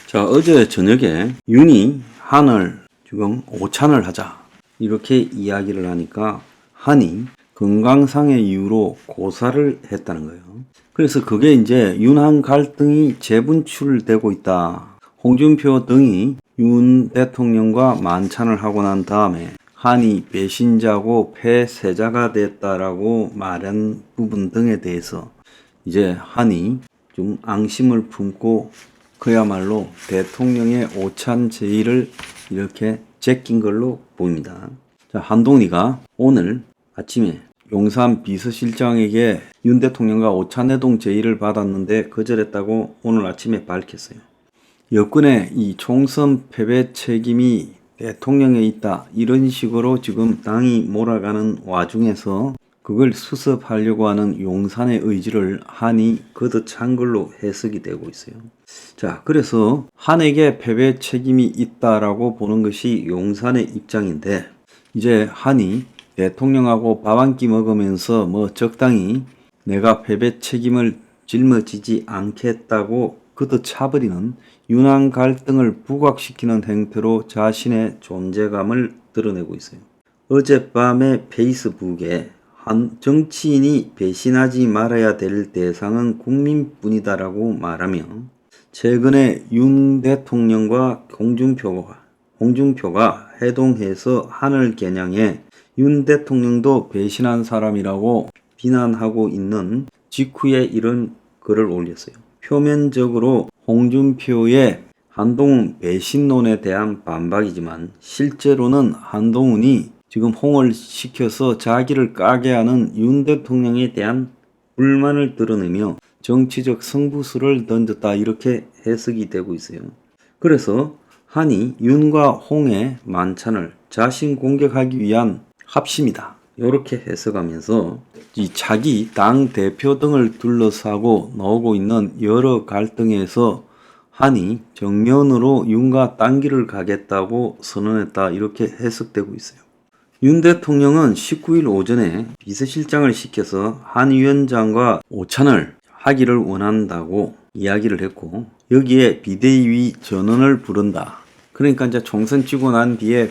자, 어제 저녁에 윤이 한을 지금 오찬을 하자 이렇게 이야기를 하니까 한이 건강상의 이유로 고사를 했다는 거예요. 그래서 그게 이제 윤한 갈등이 재분출되고 있다. 홍준표 등이 윤 대통령과 만찬을 하고 난 다음에 한이 배신자고 폐쇄자가 됐다라고 말한 부분 등에 대해서 이제 한이 좀 앙심을 품고 그야말로 대통령의 오찬 제의를 이렇게 제낀 걸로 보입니다. 자, 한동훈이가 오늘 아침에 용산 비서실장에게 윤 대통령과 오찬회동 제의를 받았는데 거절했다고 오늘 아침에 밝혔어요. 여권의 이 총선 패배 책임이 대통령에 있다, 이런 식으로 지금 당이 몰아가는 와중에서 그걸 수습하려고 하는 용산의 의지를 한이 걷어찬 걸로 해석이 되고 있어요. 자, 그래서 한에게 패배 책임이 있다라고 보는 것이 용산의 입장인데, 이제 한이 대통령하고 밥 한 끼 먹으면서 적당히 내가 패배 책임을 짊어지지 않겠다고 걷어차버리는 윤한 갈등을 부각시키는 행태로 자신의 존재감을 드러내고 있어요. 어젯밤에 페이스북에 한 정치인이 배신하지 말아야 될 대상은 국민뿐이다라고 말하며 최근에 윤 대통령과 홍준표가 회동해서 한을 겨냥해 윤 대통령도 배신한 사람이라고 비난하고 있는 직후에 이런 글을 올렸어요. 표면적으로 홍준표의 한동훈 배신론에 대한 반박이지만 실제로는 한동훈이 지금 홍을 시켜서 자기를 까게 하는 윤 대통령에 대한 불만을 드러내며 정치적 승부수를 던졌다, 이렇게 해석이 되고 있어요. 그래서 한이 윤과 홍의 만찬을 자신 공격하기 위한 합심이다, 이렇게 해석하면서 이 자기 당 대표 등을 둘러싸고 나오고 있는 여러 갈등에서 한이 정면으로 윤과 딴 길을 가겠다고 선언했다, 이렇게 해석되고 있어요. 윤 대통령은 19일 오전에 비서실장을 시켜서 한 위원장과 오찬을 하기를 원한다고 이야기를 했고, 여기에 비대위 전원을 부른다. 그러니까 이제 총선 치고 난 뒤에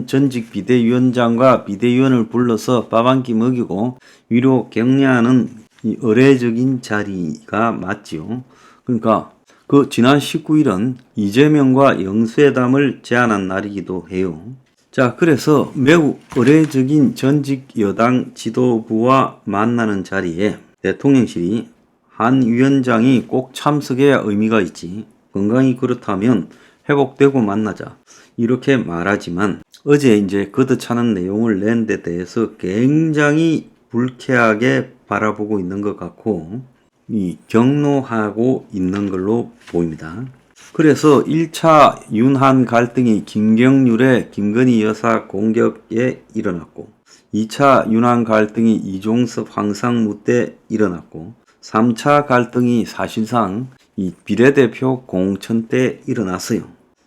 전직 비대위원장과 비대위원을 불러서 밥 한 끼 먹이고 위로 격려하는 이 의례적인 자리가 맞지요. 그러니까 그 지난 19일은 이재명과 영수회담을 제안한 날이기도 해요. 자, 그래서 매우 의례적인 전직 여당 지도부와 만나는 자리에 대통령실이 한 위원장이 꼭 참석해야 의미가 있지, 건강이 그렇다면 회복되고 만나자, 이렇게 말하지만 어제 이제 걷어차는 내용을 낸 데 대해서 굉장히 불쾌하게 바라보고 있는 것 같고 경노하고 있는 걸로 보입니다. 그래서 1차 윤한 갈등이 김경률의 김건희 여사 공격에 일어났고, 2차 윤한 갈등이 이종섭 황상무 때 일어났고, 3차 갈등이 사실상 이 비례대표 공천 때 일어났어요.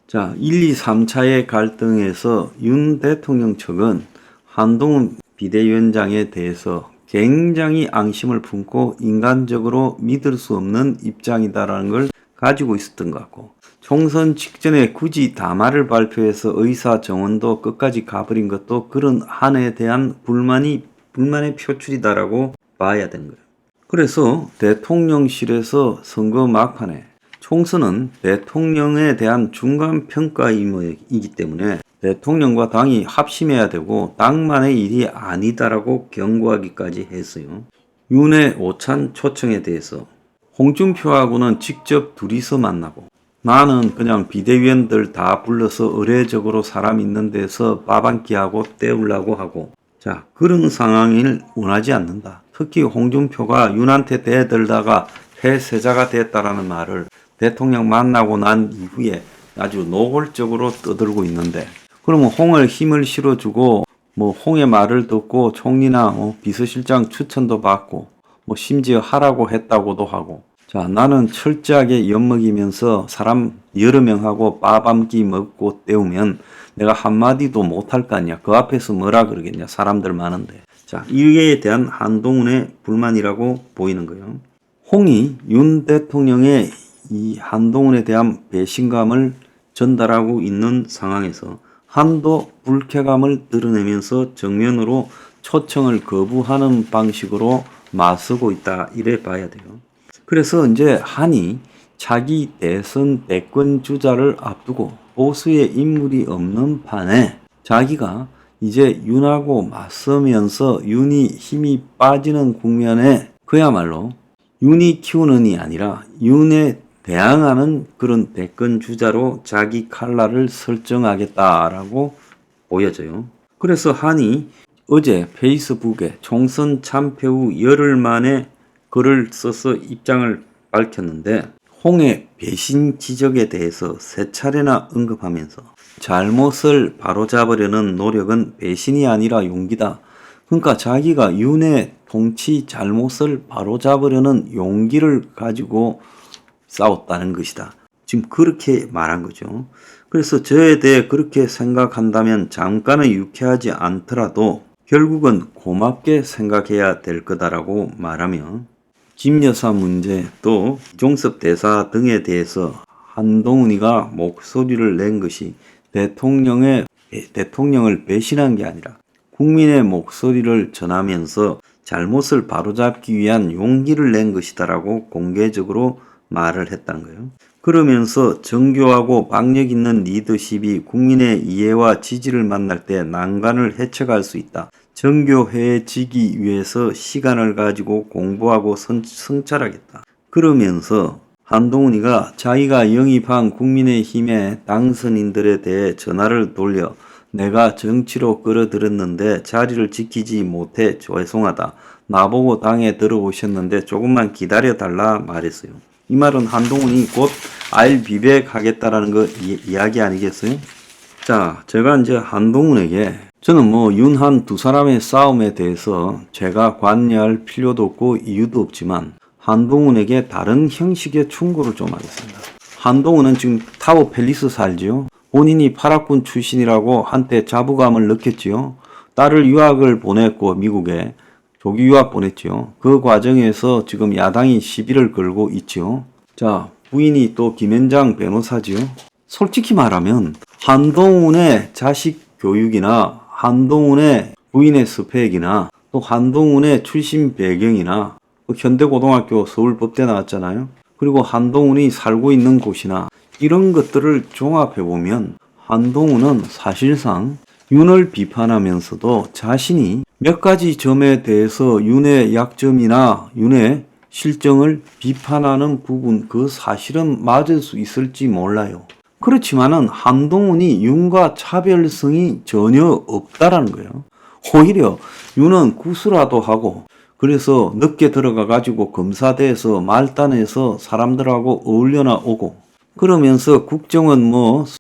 자, 1, 2, 3차의 갈등에서 윤 대통령 측은 한동훈 비대위원장에 대해서 굉장히 앙심을 품고 인간적으로 믿을 수 없는 입장이다라는 걸 가지고 있었던 것 같고, 총선 직전에 굳이 담화를 발표해서 의사 정원도 끝까지 가버린 것도 그런 한에 대한 불만의 표출이다라고 봐야 되는 거예요. 그래서 대통령실에서 선거 막판에 총선은 대통령에 대한 중간평가이기 때문에 대통령과 당이 합심해야 되고 당만의 일이 아니다라고 경고하기까지 했어요. 윤의 오찬 초청에 대해서 홍준표하고는 직접 둘이서 만나고, 나는 그냥 비대위원들 다 불러서 의례적으로 사람 있는 데서 밥 한 끼 하고 때우려고 하고, 자, 그런 상황을 원하지 않는다. 특히 홍준표가 윤한테 대들다가 폐쇄자가 됐다라는 말을 대통령 만나고 난 이후에 아주 노골적으로 떠들고 있는데, 그러면 홍을 힘을 실어주고 홍의 말을 듣고 총리나 비서실장 추천도 받고 심지어 하라고 했다고도 하고, 자, 나는 철저하게 엿먹이면서 사람 여러 명하고 밥 한 끼 먹고 때우면 내가 한마디도 못할 거 아니야. 그 앞에서 뭐라 그러겠냐, 사람들 많은데. 자, 이에 대한 한동훈의 불만이라고 보이는 거예요. 홍이 윤 대통령의 이 한동훈에 대한 배신감을 전달하고 있는 상황에서 한도 불쾌감을 드러내면서 정면으로 초청을 거부하는 방식으로 맞서고 있다, 이래 봐야 돼요. 그래서 이제 한이 자기 대선 대권 주자를 앞두고 보수의 인물이 없는 판에 자기가 이제 윤하고 맞서면서 윤이 힘이 빠지는 국면에 그야말로 윤이 키우는이 아니라 윤에 대항하는 그런 대권 주자로 자기 칼날을 설정하겠다라고 보여져요. 그래서 한이 어제 페이스북에 총선 참패 후 열흘 만에 글을 써서 입장을 밝혔는데, 홍의 배신 지적에 대해서 세 차례나 언급하면서 잘못을 바로잡으려는 노력은 배신이 아니라 용기다. 그러니까 자기가 윤의 통치 잘못을 바로잡으려는 용기를 가지고 싸웠다는 것이다. 지금 그렇게 말한 거죠. 그래서 저에 대해 그렇게 생각한다면 잠깐은 유쾌하지 않더라도 결국은 고맙게 생각해야 될 거다라고 말하며, 김여사 문제 또 이종섭 대사 등에 대해서 한동훈이가 목소리를 낸 것이 대통령을 배신한 게 아니라 국민의 목소리를 전하면서 잘못을 바로잡기 위한 용기를 낸 것이다라고 공개적으로 말을 했다는 거예요. 그러면서 정교하고 박력 있는 리더십이 국민의 이해와 지지를 만날 때 난관을 헤쳐갈 수 있다. 정교해지기 위해서 시간을 가지고 공부하고 성찰하겠다. 그러면서 한동훈이가 자기가 영입한 국민의힘의 당선인들에 대해 전화를 돌려 내가 정치로 끌어들였는데 자리를 지키지 못해 죄송하다. 나보고 당에 들어오셨는데 조금만 기다려달라 말했어요. 이 말은 한동훈이 곧 알비백하겠다라는 거 이야기 아니겠어요? 자, 제가 이제 한동훈에게 저는 윤한 두 사람의 싸움에 대해서 제가 관여할 필요도 없고 이유도 없지만 한동훈에게 다른 형식의 충고를 좀 하겠습니다. 한동훈은 지금 타워 팰리스 살지요. 본인이 파락군 출신이라고 한때 자부감을 느꼈지요. 딸을 유학을 보냈고 미국에 조기 유학 보냈지요. 그 과정에서 지금 야당이 시비를 걸고 있지요. 자, 부인이 또 김현장 변호사지요. 솔직히 말하면 한동훈의 자식 교육이나 한동훈의 부인의 스펙이나 또 한동훈의 출신 배경이나 현대고등학교 서울법대 나왔잖아요. 그리고 한동훈이 살고 있는 곳이나 이런 것들을 종합해보면 한동훈은 사실상 윤을 비판하면서도 자신이 몇 가지 점에 대해서 윤의 약점이나 윤의 실정을 비판하는 부분, 그 사실은 맞을 수 있을지 몰라요. 그렇지만은 한동훈이 윤과 차별성이 전혀 없다라는 거예요. 오히려 윤은 구수라도 하고, 그래서 늦게 들어가 가지고 검사대에서 말단에서 사람들하고 어울려나 오고, 그러면서 국정원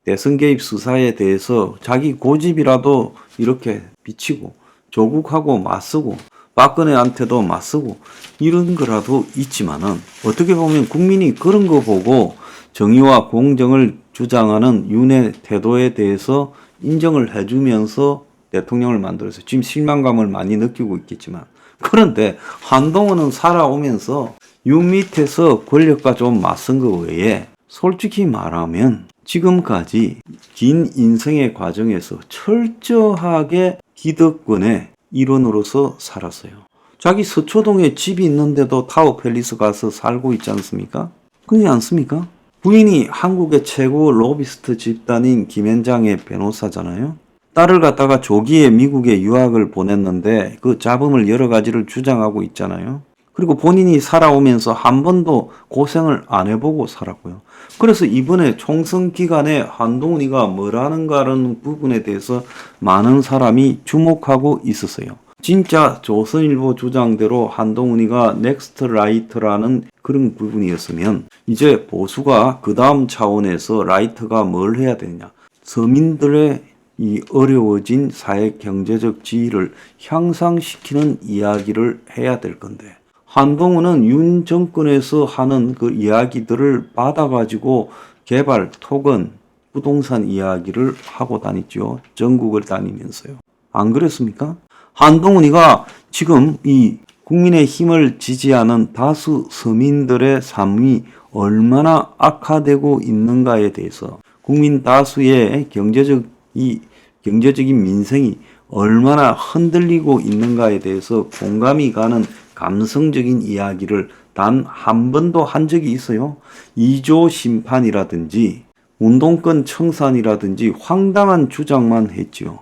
대선 개입 수사에 대해서 자기 고집이라도 이렇게 비치고 조국하고 맞서고 박근혜한테도 맞서고 이런 거라도 있지만은, 어떻게 보면 국민이 그런 거 보고 정의와 공정을 주장하는 윤의 태도에 대해서 인정을 해주면서 대통령을 만들어서 지금 실망감을 많이 느끼고 있겠지만, 그런데 한동훈은 살아오면서 윤 밑에서 권력과 좀 맞선 거 외에 솔직히 말하면 지금까지 긴 인생의 과정에서 철저하게 기득권의 일원으로서 살았어요. 자기 서초동에 집이 있는데도 타워 팰리스 가서 살고 있지 않습니까? 그렇지 않습니까? 부인이 한국의 최고 로비스트 집단인 김현장의 변호사잖아요. 딸을 갖다가 조기에 미국에 유학을 보냈는데 그 잡음을 여러 가지를 주장하고 있잖아요. 그리고 본인이 살아오면서 한 번도 고생을 안 해보고 살았고요. 그래서 이번에 총선 기간에 한동훈이가 뭐라는가라는 부분에 대해서 많은 사람이 주목하고 있었어요. 진짜 조선일보 주장대로 한동훈이가 넥스트 라이트라는 그런 부분이었으면 이제 보수가 그 다음 차원에서 라이트가 뭘 해야 되느냐. 서민들의 이 어려워진 사회 경제적 지위를 향상시키는 이야기를 해야 될 건데, 한동훈은 윤 정권에서 하는 그 이야기들을 받아가지고 개발, 토건, 부동산 이야기를 하고 다녔죠. 전국을 다니면서요. 안 그랬습니까? 한동훈이가 지금 이 국민의힘을 지지하는 다수 서민들의 삶이 얼마나 악화되고 있는가에 대해서 국민 다수의 경제적인 민생이 얼마나 흔들리고 있는가에 대해서 공감이 가는 감성적인 이야기를 단 한 번도 한 적이 있어요. 2조 심판이라든지 운동권 청산이라든지 황당한 주장만 했지요.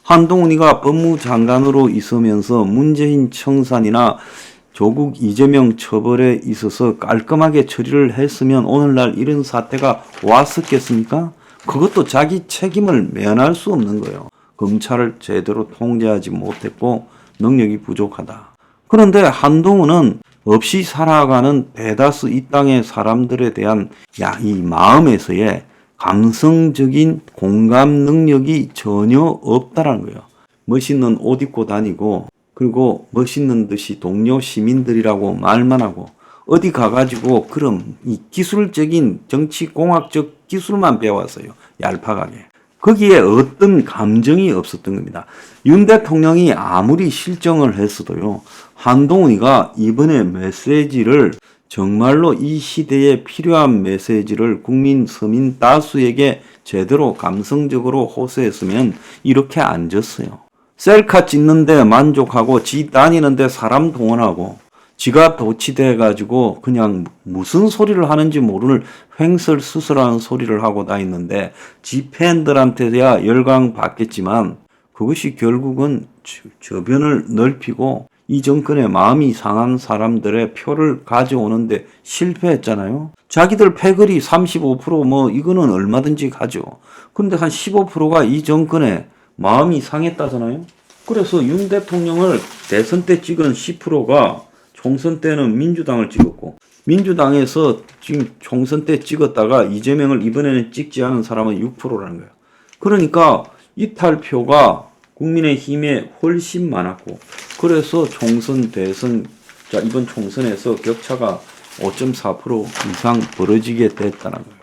한동훈이가 법무장관으로 있으면서 문재인 청산이나 조국 이재명 처벌에 있어서 깔끔하게 처리를 했으면 오늘날 이런 사태가 왔었겠습니까? 그것도 자기 책임을 면할 수 없는 거예요. 검찰을 제대로 통제하지 못했고 능력이 부족하다. 그런데 한동훈은 없이 살아가는 대다수 이 땅의 사람들에 대한 이 마음에서의 감성적인 공감 능력이 전혀 없다라는 거예요. 멋있는 옷 입고 다니고 그리고 멋있는 듯이 동료 시민들이라고 말만 하고 어디 가가지고 그럼 이 기술적인 정치공학적 기술만 배웠어요. 얄팍하게. 거기에 어떤 감정이 없었던 겁니다. 윤 대통령이 아무리 실정을 했어도요. 한동훈이가 이번에 메시지를 정말로 이 시대에 필요한 메시지를 국민 서민 다수에게 제대로 감성적으로 호소했으면 이렇게 안 졌어요. 셀카 찍는데 만족하고 지 다니는데 사람 동원하고 지가 도치돼 가지고 그냥 무슨 소리를 하는지 모르는 횡설수설하는 소리를 하고 다니는데 지 팬들한테야 열광 받겠지만 그것이 결국은 저변을 넓히고 이 정권의 마음이 상한 사람들의 표를 가져오는데 실패했잖아요. 자기들 패거리 35% 이거는 얼마든지 가죠. 근데 한 15%가 이 정권의 마음이 상했다잖아요. 그래서 윤 대통령을 대선 때 찍은 10%가 총선 때는 민주당을 찍었고 민주당에서 지금 총선 때 찍었다가 이재명을 이번에는 찍지 않은 사람은 6%라는 거예요. 그러니까 이탈표가 국민의힘에 훨씬 많았고 그래서 총선 대선 이번 총선에서 격차가 5.4% 이상 벌어지게 됐다는 거예요.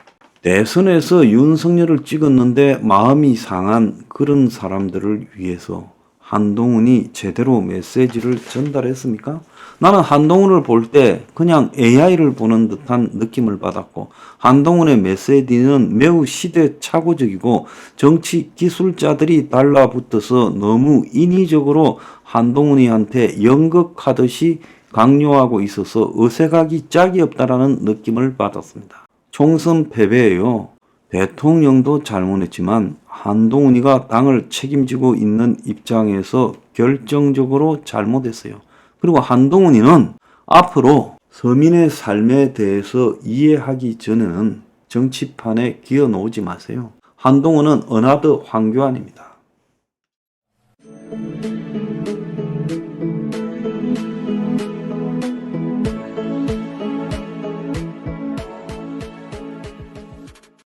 대선에서 윤석열을 찍었는데 마음이 상한 그런 사람들을 위해서 한동훈이 제대로 메시지를 전달했습니까? 나는 한동훈을 볼 때 그냥 AI를 보는 듯한 느낌을 받았고 한동훈의 메시지는 매우 시대착오적이고 정치 기술자들이 달라붙어서 너무 인위적으로 한동훈이한테 연극하듯이 강요하고 있어서 어색하기 짝이 없다라는 느낌을 받았습니다. 총선 패배예요. 대통령도 잘못했지만 한동훈이가 당을 책임지고 있는 입장에서 결정적으로 잘못했어요. 그리고 한동훈이는 앞으로 서민의 삶에 대해서 이해하기 전에는 정치판에 기어 놓지 마세요. 한동훈은 어나더 황교안입니다.